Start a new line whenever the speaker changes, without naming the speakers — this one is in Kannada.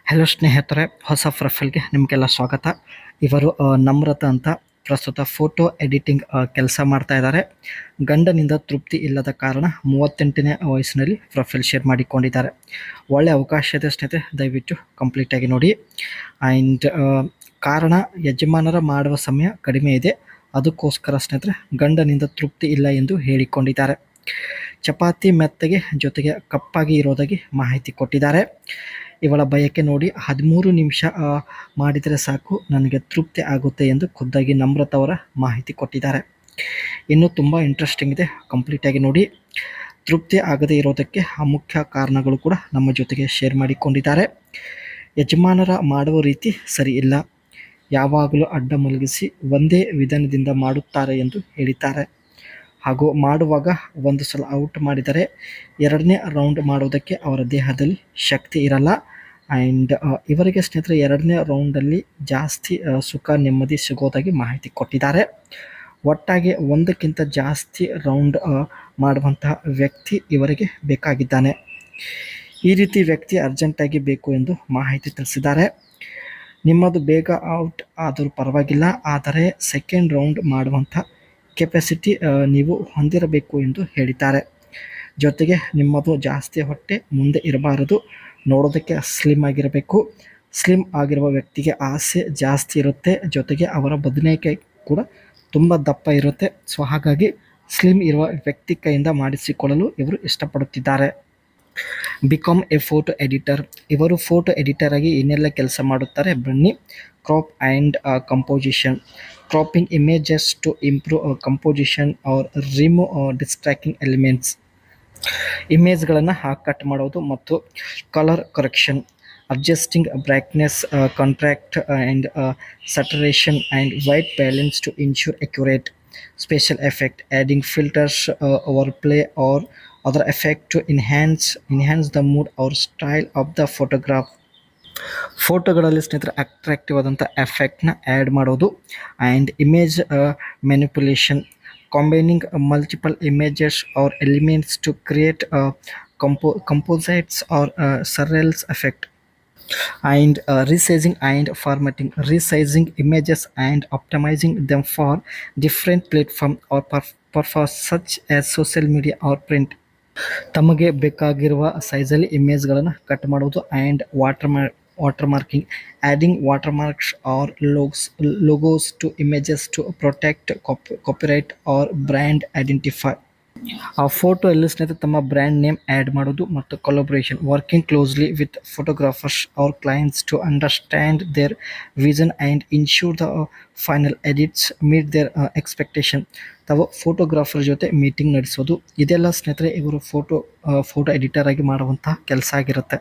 ಹಲೋ ಸ್ನೇಹಿತರೆ, ಹೊಸ ಪ್ರೊಫೈಲ್ಗೆ ನಿಮಗೆಲ್ಲ ಸ್ವಾಗತ. ಇವರು ನಮ್ರತ ಅಂತ ಪ್ರಸ್ತುತ ಫೋಟೋ ಎಡಿಟಿಂಗ್ ಕೆಲಸ ಮಾಡ್ತಾ ಇದ್ದಾರೆ. ಗಂಡನಿಂದ ತೃಪ್ತಿ ಇಲ್ಲದ ಕಾರಣ 38ನೇ ವಯಸ್ಸಿನಲ್ಲಿ ಪ್ರೊಫೈಲ್ ಶೇರ್ ಮಾಡಿಕೊಂಡಿದ್ದಾರೆ. ಒಳ್ಳೆ ಅವಕಾಶ ಇದೆ ಸ್ನೇಹಿತರೆ, ದಯವಿಟ್ಟು ಕಂಪ್ಲೀಟಾಗಿ ನೋಡಿ. ಆ್ಯಂಡ್ ಕಾರಣ ಯಜಮಾನರ ಮಾಡುವ ಸಮಯ ಕಡಿಮೆ ಇದೆ, ಅದಕ್ಕೋಸ್ಕರ ಸ್ನೇಹಿತರೆ ಗಂಡನಿಂದ ತೃಪ್ತಿ ಇಲ್ಲ ಎಂದು ಹೇಳಿಕೊಂಡಿದ್ದಾರೆ. ಚಪಾತಿ ಮೆತ್ತಗೆ ಜೊತೆಗೆ ಕಪ್ಪಾಗಿ ಇರೋದಾಗಿ ಮಾಹಿತಿ ಕೊಟ್ಟಿದ್ದಾರೆ. ಇವಳ ಬಯಕೆ ನೋಡಿ 13 ನಿಮಿಷ ಮಾಡಿದರೆ ಸಾಕು, ನನಗೆ ತೃಪ್ತಿ ಆಗುತ್ತೆ ಎಂದು ಖುದ್ದಾಗಿ ನಮ್ರತ ಅವರ ಮಾಹಿತಿ ಕೊಟ್ಟಿದ್ದಾರೆ. ಇನ್ನೂ ತುಂಬ ಇಂಟ್ರೆಸ್ಟಿಂಗ್ ಇದೆ, ಕಂಪ್ಲೀಟಾಗಿ ನೋಡಿ. ತೃಪ್ತಿ ಆಗದೇ ಇರೋದಕ್ಕೆ ಮುಖ್ಯ ಕಾರಣಗಳು ಕೂಡ ನಮ್ಮ ಜೊತೆಗೆ ಶೇರ್ ಮಾಡಿಕೊಂಡಿದ್ದಾರೆ. ಯಜಮಾನರ ಮಾಡುವ ರೀತಿ ಸರಿ ಇಲ್ಲ, ಯಾವಾಗಲೂ ಅಡ್ಡ ಮಲಗಿಸಿ ಒಂದೇ ವಿಧಾನದಿಂದ ಮಾಡುತ್ತಾರೆ ಎಂದು ಹೇಳಿದ್ದಾರೆ. ಹಾಗೂ ಮಾಡುವಾಗ ಒಂದು ಸಲ ಔಟ್ ಮಾಡಿದರೆ ಎರಡನೇ ರೌಂಡ್ ಮಾಡೋದಕ್ಕೆ ಅವರ ದೇಹದಲ್ಲಿ ಶಕ್ತಿ ಇರಲ್ಲ. ಆ್ಯಂಡ್ ಇವರಿಗೆ ಸ್ನೇಹಿತರೆ ಎರಡನೇ ರೌಂಡಲ್ಲಿ ಜಾಸ್ತಿ ಸುಖ ನೆಮ್ಮದಿ ಸಿಗೋದಾಗಿ ಮಾಹಿತಿ ಕೊಟ್ಟಿದ್ದಾರೆ. ಒಟ್ಟಾಗಿ ಒಂದಕ್ಕಿಂತ ಜಾಸ್ತಿ ರೌಂಡ್ ಮಾಡುವಂತಹ ವ್ಯಕ್ತಿ ಇವರಿಗೆ ಬೇಕಾಗಿದ್ದಾನೆ. ಈ ರೀತಿ ವ್ಯಕ್ತಿ ಅರ್ಜೆಂಟಾಗಿ ಬೇಕು ಎಂದು ಮಾಹಿತಿ ತಿಳಿಸಿದ್ದಾರೆ. ನಿಮ್ಮದು ಬೇಗ ಔಟ್ ಆದರೂ ಪರವಾಗಿಲ್ಲ, ಆದರೆ ಸೆಕೆಂಡ್ ರೌಂಡ್ ಮಾಡುವಂಥ ಕೆಪಾಸಿಟಿ ನೀವು ಹೊಂದಿರಬೇಕು ಎಂದು ಹೇಳಿದ್ದಾರೆ. ಜೊತೆಗೆ ನಿಮ್ಮದು ಜಾಸ್ತಿ ಹೊಟ್ಟೆ ಮುಂದೆ ಇರಬಾರದು, ನೋಡೋದಕ್ಕೆ ಸ್ಲಿಮ್ ಆಗಿರಬೇಕು. ಸ್ಲಿಮ್ ಆಗಿರುವ ವ್ಯಕ್ತಿಗೆ ಆಸೆ ಜಾಸ್ತಿ ಇರುತ್ತೆ, ಜೊತೆಗೆ ಅವರ ಬದನೆಕಾಯಿ ಕೂಡ ತುಂಬ ದಪ್ಪ ಇರುತ್ತೆ. ಸೊ ಹಾಗಾಗಿ ಸ್ಲಿಮ್ ಇರುವ ವ್ಯಕ್ತಿ ಕೈಯಿಂದ ಮಾಡಿಸಿಕೊಳ್ಳಲು ಇವರು ಇಷ್ಟಪಡುತ್ತಿದ್ದಾರೆ. Become a photo editor. ಇವರು ಫೋಟೋ ಎಡಿಟರ್ ಆಗಿ ಏನೆಲ್ಲ ಕೆಲಸ ಮಾಡುತ್ತಾರೆ ಬನ್ನಿ. Crop and composition. Cropping images to improve composition or remove distracting elements. ಇಮೇಜ್ಗಳನ್ನು ಕಟ್ ಮಾಡೋದು ಮತ್ತು colour correction. Adjusting brightness, contrast and saturation and white balance to ensure accurate. Special effect, adding filters, ಓವರ್ಪ್ಲೇ or other effect to enhance the mood or style of the photograph. ಫೋಟೋಗಳಲ್ಲಿ ಸ್ನೇಹಿತರೆ ಅಟ್ರಾಕ್ಟಿವ್ ಆದಂಥ ಎಫೆಕ್ಟ್ನ ಆ್ಯಡ್ ಮಾಡೋದು. And image manipulation, combining multiple images or elements to create composites or surreal effect. And resizing and formatting. Resizing images and optimizing them for different platform or purpose such as social media or print. ತಮಗೆ ಬೇಕಾಗಿರುವ ಸೈಜಲ್ಲಿ ಇಮೇಜ್ಗಳನ್ನು ಕಟ್ ಮಾಡೋದು. And water marking, adding water marks or logos to images to protect copyright or brand identify. ಆ ಫೋಟೋ ಎಲ್ಲ ಸ್ನೇಹಿತರೆ ತಮ್ಮ ಬ್ರ್ಯಾಂಡ್ ನೇಮ್ ಆ್ಯಡ್ ಮಾಡೋದು. ಮತ್ತು collaboration, working closely with photographers or clients to understand their vision and ensure the final edits meet their expectation. ತಾವು ಫೋಟೋಗ್ರಾಫರ್ ಜೊತೆ ಮೀಟಿಂಗ್ ನಡೆಸೋದು. ಇದೆಲ್ಲ ಸ್ನೇಹಿತರೆ ಇವರು ಫೋಟೋ ಎಡಿಟರ್ ಆಗಿ ಮಾಡುವಂತಹ ಕೆಲಸ ಆಗಿರುತ್ತೆ.